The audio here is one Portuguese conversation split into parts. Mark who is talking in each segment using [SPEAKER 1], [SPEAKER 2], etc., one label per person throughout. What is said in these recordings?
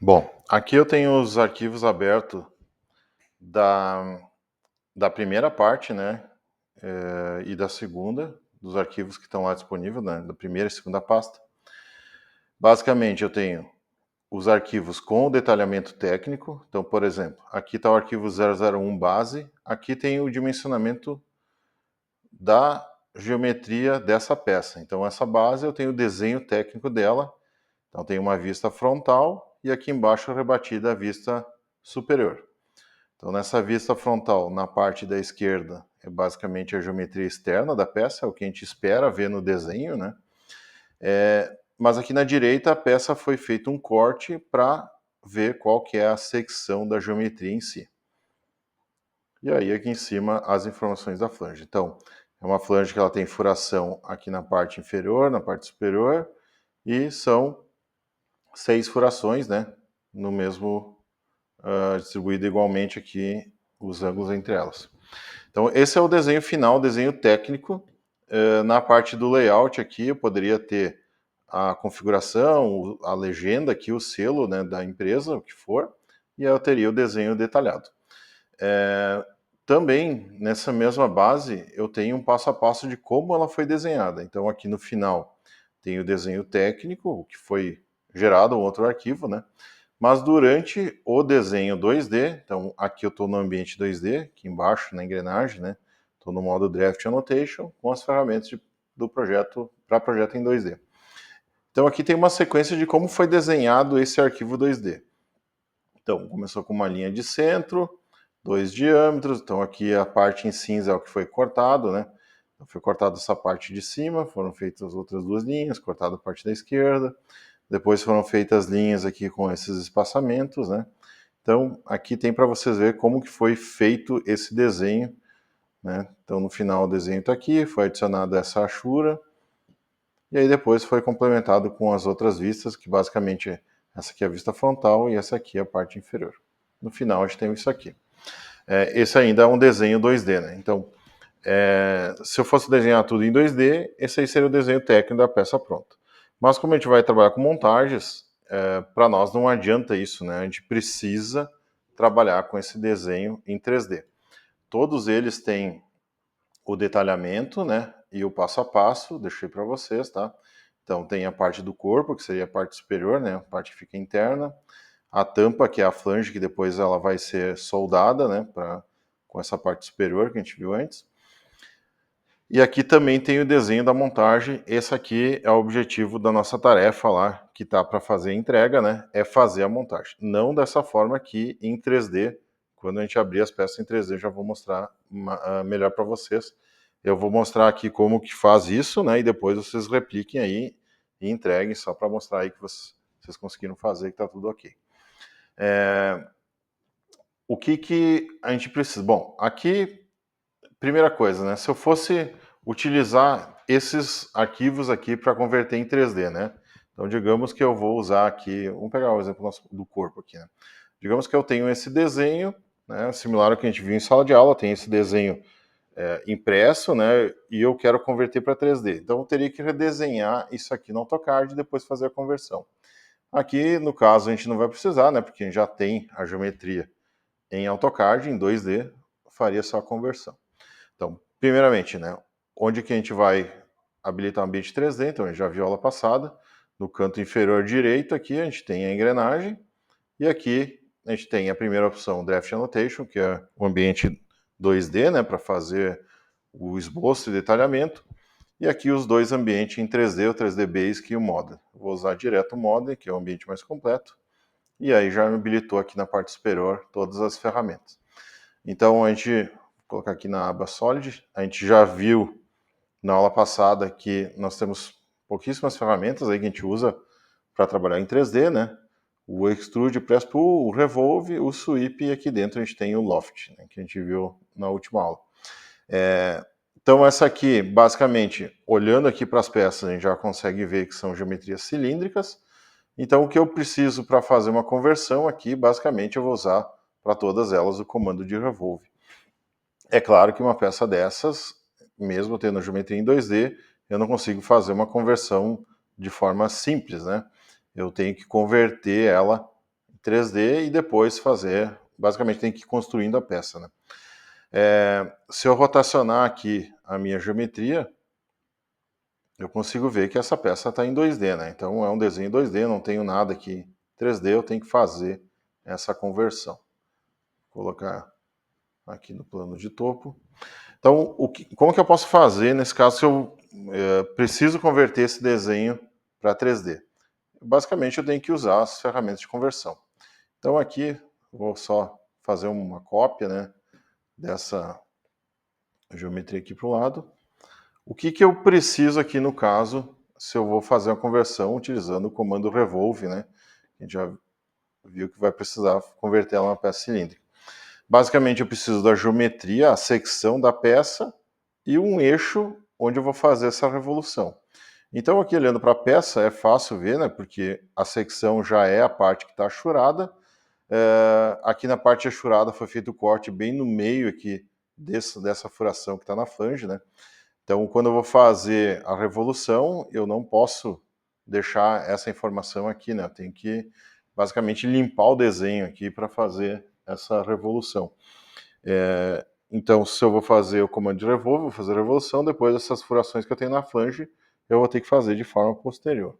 [SPEAKER 1] Bom, aqui eu tenho os arquivos abertos da, da primeira parte, né, e da segunda, dos arquivos que estão lá disponíveis, né, da primeira e segunda pasta. Basicamente, eu tenho os arquivos com o detalhamento técnico. Então, por exemplo, aqui está o arquivo 001 base, aqui tem o dimensionamento da geometria dessa peça. Então, essa base eu tenho o desenho técnico dela. Então, tem uma vista frontal e aqui embaixo rebatida a vista superior. Então, nessa vista frontal, na parte da esquerda, é basicamente a geometria externa da peça, é o que a gente espera ver no desenho, né? Mas aqui na direita, a peça foi feito um corte para ver qual que é a secção da geometria em si. E aí, aqui em cima, as informações da flange. Então, é uma flange que ela tem furação aqui na parte inferior, na parte superior, e são 6 furações, né? No mesmo, distribuído igualmente aqui os ângulos entre elas. Então, esse é o desenho final, o desenho técnico. Na parte do layout aqui, eu poderia ter a configuração, a legenda aqui, o selo, né, da empresa, o que for, e aí eu teria o desenho detalhado. Também, nessa mesma base, eu tenho um passo a passo de como ela foi desenhada. Então, aqui no final, tem o desenho técnico, o que foi gerado, um outro arquivo, né? Mas durante o desenho 2D, então aqui eu estou no ambiente 2D, aqui embaixo na engrenagem, né? Estou no modo Draft Annotation com as ferramentas do projeto para projeto em 2D. Então aqui tem uma sequência de como foi desenhado esse arquivo 2D. Então começou com uma linha de centro, 2 diâmetros, então aqui a parte em cinza é o que foi cortado, né? Então, foi cortada essa parte de cima, foram feitas as outras 2 linhas, cortada a parte da esquerda, depois foram feitas linhas aqui com esses espaçamentos, né? Então, aqui tem para vocês ver como que foi feito esse desenho, né? Então, no final o desenho está aqui, foi adicionada essa hachura, e aí depois foi complementado com as outras vistas, que basicamente essa aqui é a vista frontal e essa aqui é a parte inferior. No final a gente tem isso aqui. Esse ainda é um desenho 2D, né? Então, se eu fosse desenhar tudo em 2D, esse aí seria o desenho técnico da peça pronta. Mas como a gente vai trabalhar com montagens, para nós não adianta isso, né? A gente precisa trabalhar com esse desenho em 3D. Todos eles têm o detalhamento, né? E o passo a passo, deixei para vocês, tá? Então tem a parte do corpo, que seria a parte superior, né? A parte que fica interna. A tampa, que é a flange, que depois ela vai ser soldada, né? Com essa parte superior que a gente viu antes. E aqui também tem o desenho da montagem. Esse aqui é o objetivo da nossa tarefa lá, que tá para fazer a entrega, né? É fazer a montagem. Não dessa forma aqui em 3D. Quando a gente abrir as peças em 3D, eu já vou mostrar melhor para vocês. Eu vou mostrar aqui como que faz isso, né? E depois vocês repliquem aí e entreguem, só para mostrar aí que vocês conseguiram fazer, que tá tudo ok. O que a gente precisa? Bom, aqui primeira coisa, né? Se eu fosse utilizar esses arquivos aqui para converter em 3D, né? Então, digamos que eu vou usar aqui, vamos pegar o exemplo do corpo aqui, né? Digamos que eu tenho esse desenho, né? Similar ao que a gente viu em sala de aula, tem esse desenho impresso, né? E eu quero converter para 3D. Então, eu teria que redesenhar isso aqui no AutoCAD e depois fazer a conversão. Aqui, no caso, a gente não vai precisar, né? Porque a gente já tem a geometria em AutoCAD, em 2D, faria só a conversão. Então, primeiramente, né, onde que a gente vai habilitar o ambiente 3D? Então, a gente já viu a aula passada. No canto inferior direito aqui, a gente tem a engrenagem. E aqui, a gente tem a primeira opção, Draft Annotation, que é o ambiente 2D, né, para fazer o esboço e detalhamento. E aqui os dois ambientes em 3D, o 3D Basic e o Model. Vou usar direto o Model, que é o ambiente mais completo. E aí já me habilitou aqui na parte superior todas as ferramentas. Então, a gente vou colocar aqui na aba Solid, a gente já viu na aula passada que nós temos pouquíssimas ferramentas aí que a gente usa para trabalhar em 3D, né? O Extrude, o Press Pull, o Revolve, o Sweep e aqui dentro a gente tem o Loft, né, que a gente viu na última aula. Então essa aqui, basicamente, olhando aqui para as peças, a gente já consegue ver que são geometrias cilíndricas. Então o que eu preciso para fazer uma conversão aqui, basicamente eu vou usar para todas elas o comando de Revolve. É claro que uma peça dessas, mesmo tendo geometria em 2D, eu não consigo fazer uma conversão de forma simples, né? Eu tenho que converter ela. 3D e depois fazer, basicamente tem que ir construindo a peça, né? Se eu rotacionar aqui a minha geometria, eu consigo ver que essa peça está em 2D, né? Então é um desenho 2D, não tenho nada aqui 3D, eu tenho que fazer essa conversão. Vou colocar aqui no plano de topo. Então, como que eu posso fazer nesse caso se eu preciso converter esse desenho para 3D? Basicamente, eu tenho que usar as ferramentas de conversão. Então, aqui, vou só fazer uma cópia, né, dessa geometria aqui para o lado. O que eu preciso aqui no caso, se eu vou fazer a conversão utilizando o comando revolve, né? A gente já viu que vai precisar converter ela em uma peça cilíndrica. Basicamente, eu preciso da geometria, a secção da peça e um eixo onde eu vou fazer essa revolução. Então, aqui olhando para a peça, é fácil ver, né? Porque a secção já é a parte que está achurada. Aqui na parte achurada foi feito o corte bem no meio aqui dessa furação que está na flange, né? Então, quando eu vou fazer a revolução, eu não posso deixar essa informação aqui, né? Eu tenho que, basicamente, limpar o desenho aqui para fazer essa revolução. Então, se eu vou fazer o comando de revolve, vou fazer a revolução, depois dessas furações que eu tenho na flange, eu vou ter que fazer de forma posterior.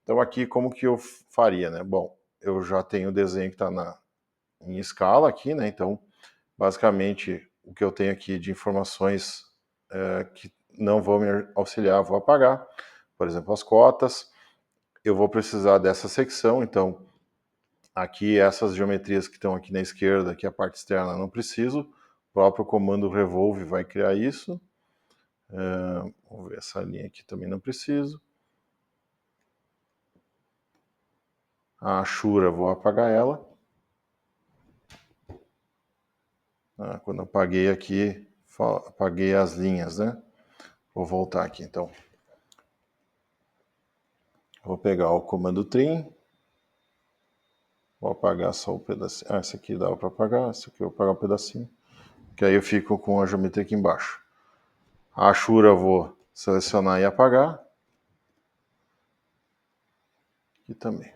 [SPEAKER 1] Então, aqui, como que eu faria, né? Bom, eu já tenho o desenho que está em escala aqui, né? Então, basicamente, o que eu tenho aqui de informações que não vão me auxiliar, vou apagar. Por exemplo, as cotas. Eu vou precisar dessa secção, então, aqui essas geometrias que estão aqui na esquerda, aqui a parte externa, não preciso. O próprio comando revolve vai criar isso. Vamos ver, essa linha aqui também não preciso. A Ashura, vou apagar ela. Quando eu apaguei aqui, apaguei as linhas, né? Vou voltar aqui, então. Vou pegar o comando trim. Vou apagar só o pedacinho. Esse aqui dá para apagar. Esse aqui eu vou apagar um pedacinho. Que aí eu fico com a geometria aqui embaixo. A Ashura eu vou selecionar e apagar. Aqui também.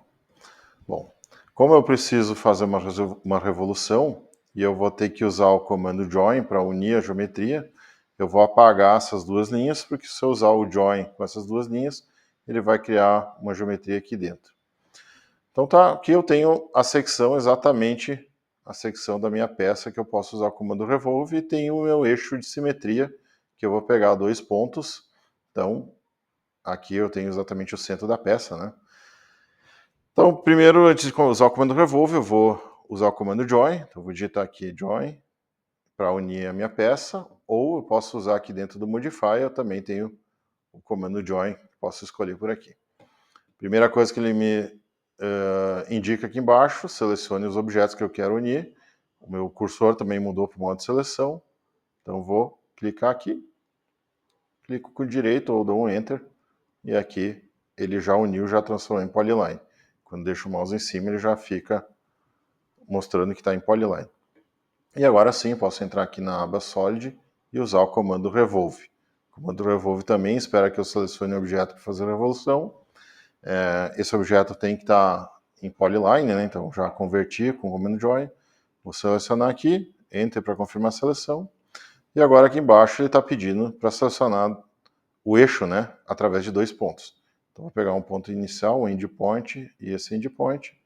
[SPEAKER 1] Bom, como eu preciso fazer uma revolução, e eu vou ter que usar o comando join para unir a geometria, eu vou apagar essas duas linhas, porque se eu usar o join com essas duas linhas, ele vai criar uma geometria aqui dentro. Então tá, aqui eu tenho a secção, exatamente a secção da minha peça, que eu posso usar o comando revolve, e tenho o meu eixo de simetria, que eu vou pegar 2 pontos. Então, aqui eu tenho exatamente o centro da peça, né? Então, primeiro, antes de usar o comando revolve, eu vou usar o comando join. Então, eu vou digitar aqui join para unir a minha peça, ou eu posso usar aqui dentro do modify, eu também tenho o comando join, que posso escolher por aqui. Primeira coisa que ele me indica aqui embaixo, selecione os objetos que eu quero unir. O meu cursor também mudou para o modo de seleção. Então, vou clicar aqui, clico com o direito ou dou um Enter, e aqui ele já uniu, já transformou em polyline. Quando deixo o mouse em cima, ele já fica mostrando que está em polyline. E agora sim, eu posso entrar aqui na aba Solid e usar o comando Revolve. O comando Revolve também espera que eu selecione o objeto para fazer a revolução. Esse objeto tem que estar em polyline, né? Então já converti com o comando Join. Vou selecionar aqui, Enter para confirmar a seleção. E agora aqui embaixo ele está pedindo para selecionar o eixo, né? Através de 2 pontos. Então vou pegar um ponto inicial, um endpoint e esse endpoint.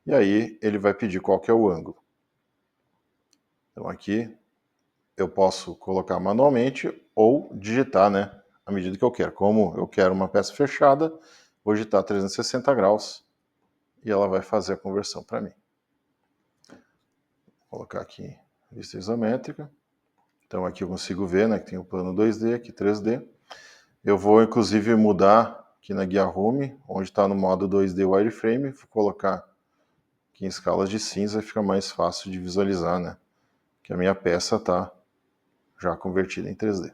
[SPEAKER 1] E aí ele vai pedir qual que é o ângulo. Então aqui eu posso colocar manualmente ou digitar, né, à medida que eu quero. Como eu quero uma peça fechada, vou digitar 360 graus e ela vai fazer a conversão para mim. Vou colocar aqui vista isométrica. Então aqui eu consigo ver, né, que tem o plano 2D, aqui 3D. Eu vou inclusive mudar aqui na guia Home, onde está no modo 2D wireframe, vou colocar aqui em escalas de cinza, fica mais fácil de visualizar, né, que a minha peça está já convertida em 3D.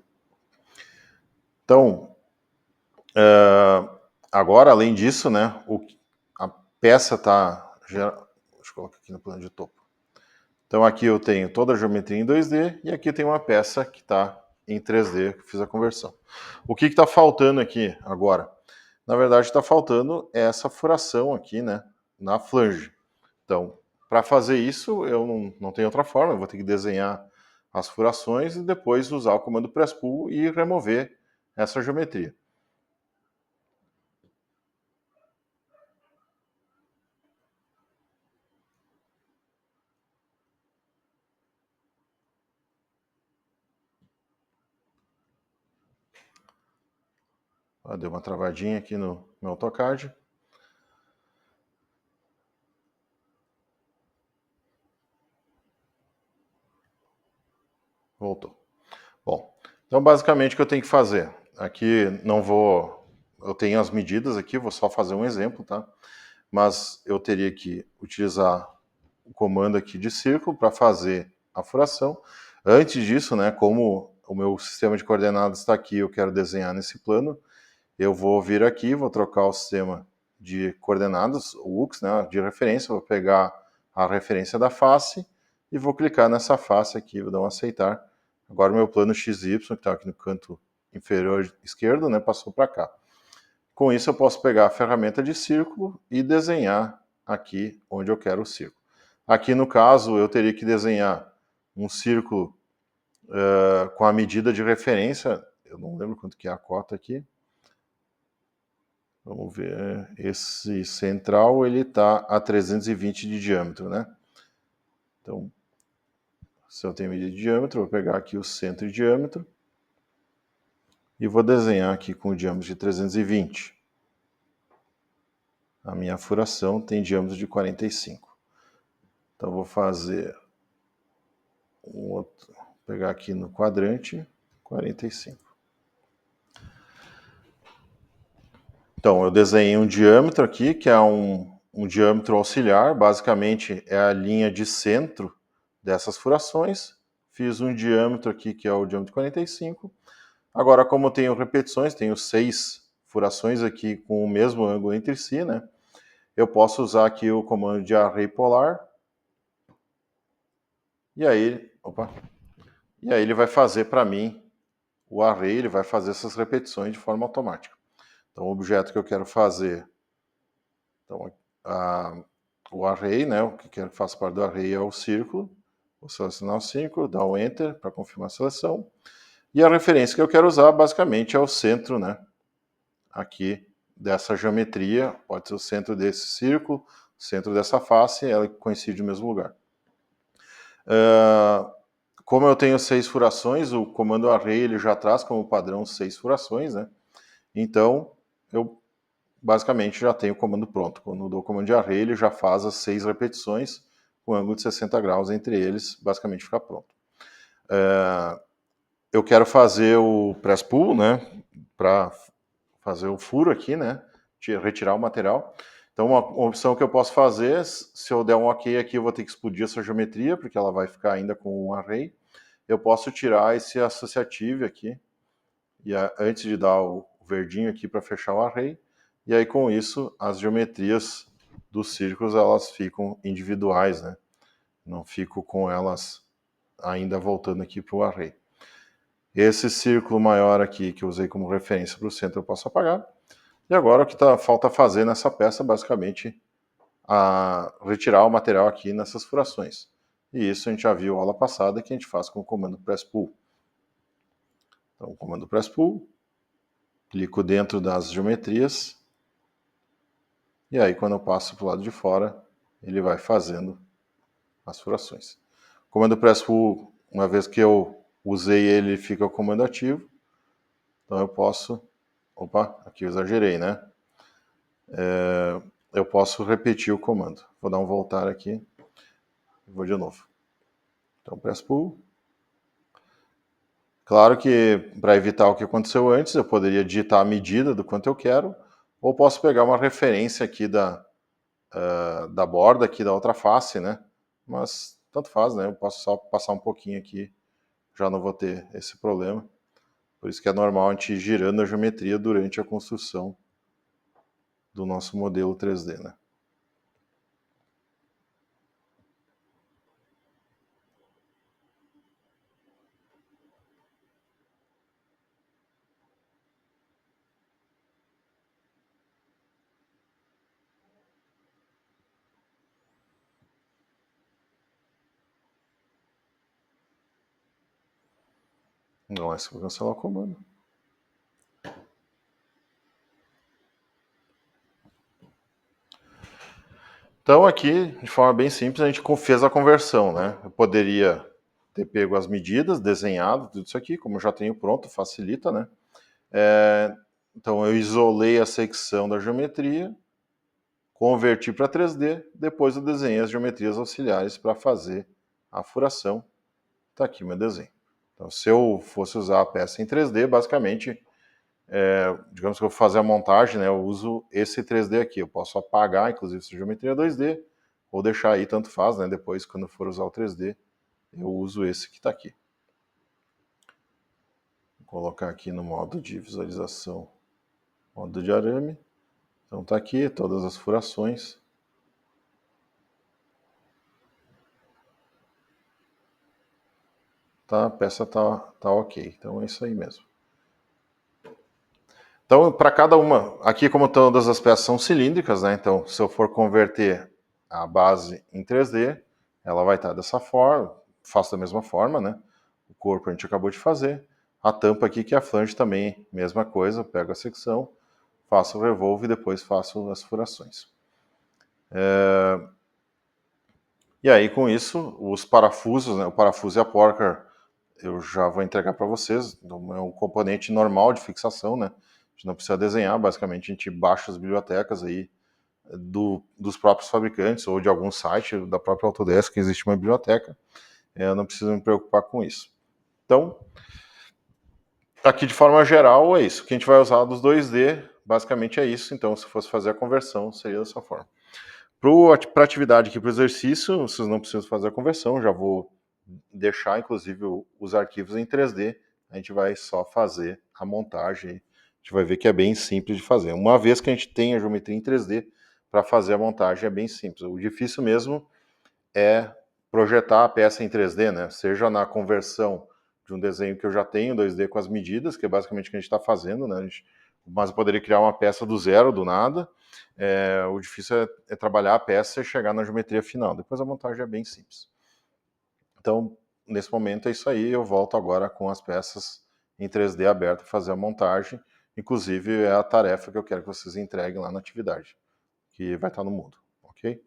[SPEAKER 1] Então, agora, além disso, né, a peça está... Deixa eu colocar aqui no plano de topo. Então aqui eu tenho toda a geometria em 2D e aqui tem uma peça que está em 3D, que fiz a conversão. O que está faltando aqui agora? Na verdade, está faltando essa furação aqui, né, na flange. Então, para fazer isso, eu não tenho outra forma, eu vou ter que desenhar as furações e depois usar o comando press pull e remover essa geometria. Deu uma travadinha aqui no meu AutoCAD. Voltou. Bom, então basicamente o que eu tenho que fazer? Aqui não vou... Eu tenho as medidas aqui, vou só fazer um exemplo, tá? Mas eu teria que utilizar o comando aqui de círculo para fazer a furação. Antes disso, né, como o meu sistema de coordenadas está aqui, eu quero desenhar nesse plano, eu vou vir aqui, vou trocar o sistema de coordenadas, o UX, né, de referência, vou pegar a referência da face e vou clicar nessa face aqui, vou dar um aceitar. Agora o meu plano XY, que está aqui no canto inferior esquerdo, né, passou para cá. Com isso eu posso pegar a ferramenta de círculo e desenhar aqui onde eu quero o círculo. Aqui no caso eu teria que desenhar um círculo com a medida de referência, eu não lembro quanto que é a cota aqui. Vamos ver, esse central ele está a 320 de diâmetro, né? Então, se eu tenho medida de diâmetro, eu vou pegar aqui o centro de diâmetro e vou desenhar aqui com o diâmetro de 320. A minha furação tem diâmetro de 45. Então, vou fazer um outro, vou pegar aqui no quadrante, 45. Então, eu desenhei um diâmetro aqui, que é um diâmetro auxiliar, basicamente é a linha de centro dessas furações. Fiz um diâmetro aqui, que é o diâmetro 45. Agora, como eu tenho repetições, tenho 6 furações aqui com o mesmo ângulo entre si, né? Eu posso usar aqui o comando de array polar. E aí, e aí ele vai fazer para mim o array, ele vai fazer essas repetições de forma automática. Então, o objeto que eu quero fazer, então, o array, né, o que faz parte do array é o círculo. Vou selecionar o círculo, dar um Enter para confirmar a seleção. E a referência que eu quero usar, basicamente, é o centro, né, aqui dessa geometria. Pode ser o centro desse círculo, o centro dessa face, ela coincide no mesmo lugar. Como eu tenho 6 furações, o comando array ele já traz como padrão 6 furações, né? Então, eu basicamente já tenho o comando pronto. Quando eu dou o comando de array, ele já faz as 6 repetições com ângulo de 60 graus entre eles, basicamente fica pronto. Eu quero fazer o press pull, né, para fazer o furo aqui, né, retirar o material. Então, uma opção que eu posso fazer, se eu der um OK aqui, eu vou ter que explodir essa geometria, porque ela vai ficar ainda com um array. Eu posso tirar esse associative aqui, e antes de dar o verdinho aqui para fechar o array, e aí com isso as geometrias dos círculos elas ficam individuais, né? Não fico com elas ainda voltando aqui para o array. Esse círculo maior aqui que eu usei como referência para o centro eu posso apagar. E agora o que falta fazer nessa peça basicamente retirar o material aqui nessas furações. E isso a gente já viu aula passada que a gente faz com o comando press pull. Então o comando press pull, clico dentro das geometrias, e aí quando eu passo para o lado de fora, ele vai fazendo as furações. O comando press pull, uma vez que eu usei ele, fica o comando ativo. Então eu posso... Opa, aqui eu exagerei, né? Eu posso repetir o comando. Vou dar um voltar aqui e vou de novo. Então press pull. Claro que para evitar o que aconteceu antes, eu poderia digitar a medida do quanto eu quero, ou posso pegar uma referência aqui da borda aqui da outra face, né? Mas tanto faz, né? Eu posso só passar um pouquinho aqui, já não vou ter esse problema. Por isso que é normal a gente ir girando a geometria durante a construção do nosso modelo 3D, né? Não, essa eu vou cancelar o comando. Então aqui, de forma bem simples, a gente fez a conversão, né? Eu poderia ter pego as medidas, desenhado tudo isso aqui, como eu já tenho pronto, facilita, né? Então eu isolei a secção da geometria, converti para 3D, depois eu desenhei as geometrias auxiliares para fazer a furação. Está aqui meu desenho. Então, se eu fosse usar a peça em 3D, basicamente, digamos que eu vou fazer a montagem, né, eu uso esse 3D aqui. Eu posso apagar, inclusive, essa geometria 2D, ou deixar aí, tanto faz, né? Depois, quando eu for usar o 3D, eu uso esse que está aqui. Vou colocar aqui no modo de visualização, modo de arame. Então está aqui todas as furações. Tá, a peça tá ok. Então é isso aí mesmo. Então, para cada uma, aqui como todas as peças são cilíndricas, né? Então, se eu for converter a base em 3D, ela vai estar dessa forma, faço da mesma forma, né? O corpo a gente acabou de fazer. A tampa aqui, que é a flange também, mesma coisa, pego a secção, faço o revolve e depois faço as furações. E aí, com isso, os parafusos, né? O parafuso e a porca, eu já vou entregar para vocês. Então, é um componente normal de fixação, né? A gente não precisa desenhar, basicamente a gente baixa as bibliotecas aí dos próprios fabricantes ou de algum site da própria Autodesk, que existe uma biblioteca. Eu não preciso me preocupar com isso. Então, aqui de forma geral é isso. O que a gente vai usar dos 2D, basicamente é isso. Então, se fosse fazer a conversão, seria dessa forma. Para atividade aqui, para o exercício, vocês não precisam fazer a conversão, já vou deixar, inclusive, os arquivos em 3D. A gente vai só fazer a montagem. A gente vai ver que é bem simples de fazer. Uma vez que a gente tem a geometria em 3D, para fazer a montagem é bem simples. O difícil mesmo é projetar a peça em 3D, né? Seja na conversão de um desenho que eu já tenho, 2D com as medidas, que é basicamente o que a gente está fazendo, né? Mas eu poderia criar uma peça do zero, do nada. O difícil é trabalhar a peça e chegar na geometria final. Depois a montagem é bem simples. Então, nesse momento é isso aí. Eu volto agora com as peças em 3D aberto para fazer a montagem. Inclusive, é a tarefa que eu quero que vocês entreguem lá na atividade, que vai estar no mundo, ok?